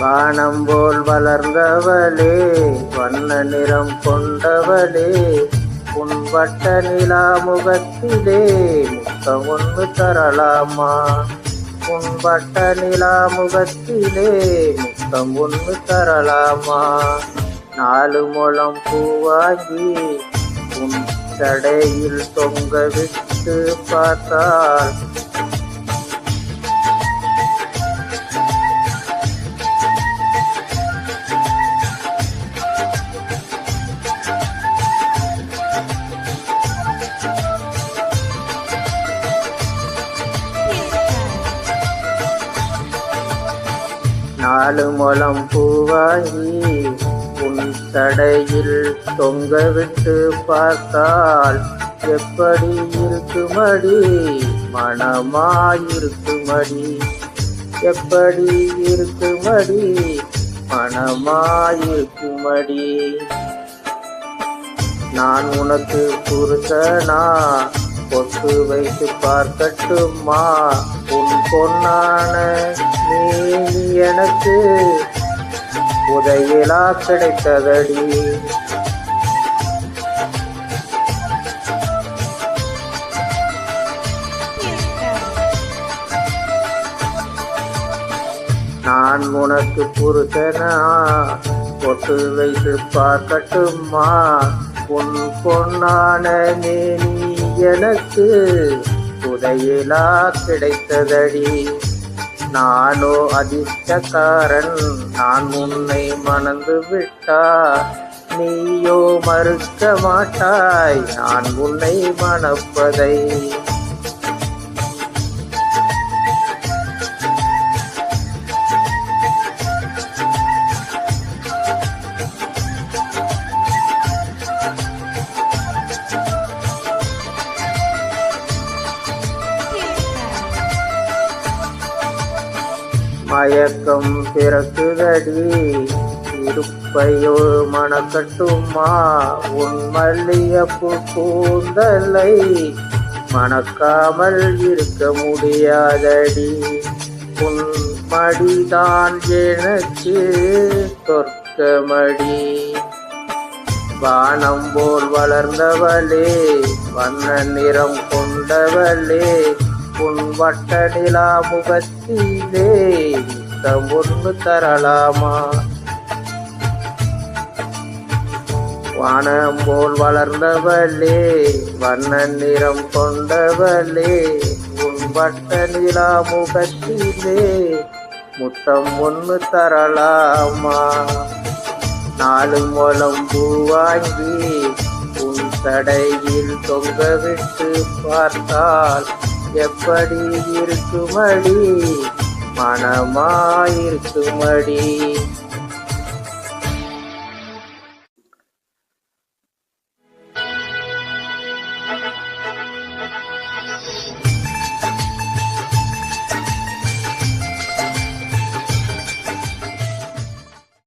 வானம் போல் வளர்ந்தவளே, வண்ண நிறம் கொண்டவளே, உன் வட்ட நிலா முகத்திலே முத்தம் ஒன்று தரலாமா? உன் வட்ட நிலா முகத்திலே முத்தம் ஒன்று தரலாமா? 4 முழம் பூவாகி உன் சடையில் தொங்க விட்டு பார்த்தால் நாலு முழம் பூவாகி உன் தடையில் தொங்க விட்டு பார்த்தால் எப்படி இருக்குமடி? மனமாயிருக்குமடி, எப்படி இருக்குமடி? மனமாயிருக்குமடி. நான் உனக்கு புருஷனா? பொட்டு வைத்து பார்க்கட்டுமா? உன் பொன்னான நீ எனக்கு உதயலா கிடைத்ததடி. நான் உனக்கு புருஷனா? பொட்டு வைத்து பார்க்கட்டுமா? உன் பொன்னான நீ எனக்கு உதயலா கிடைத்ததடி. நானோ அதிர்ஷ்டக்காரன், நான் உன்னை மணந்து விட்டா நீயோ மறுக்க மாட்டாய் நான் உன்னை மணப்பதை. மயக்கம் பிறக்குதடி, இருப்பையோ மணக்கட்டுமா? உன் மல்லிகைப்பூ கூந்தலை மணக்காமல் இருக்க முடியாதடி. உன் மடிதான் எனக்கு சொர்க்கமடி. வானம் போல் வளர்ந்தவளே, வண்ண நிறம் கொண்டவளே, உன் வட்ட நிலா முகத்திலே முத்தம் ஒன்று தரலாமா? வானம் போல் வளர்ந்தவளே, வண்ண நிறம் கொண்டவளே, உன் வட்ட நிலா முகத்திலே முத்தம் ஒன்று தரலாமா? 4 முழம் பூவாங்கி உன் தடையில் தொங்க விட்டு பார்த்தால் எப்படி இருக்குமடி? மனமாயிருக்குமடி.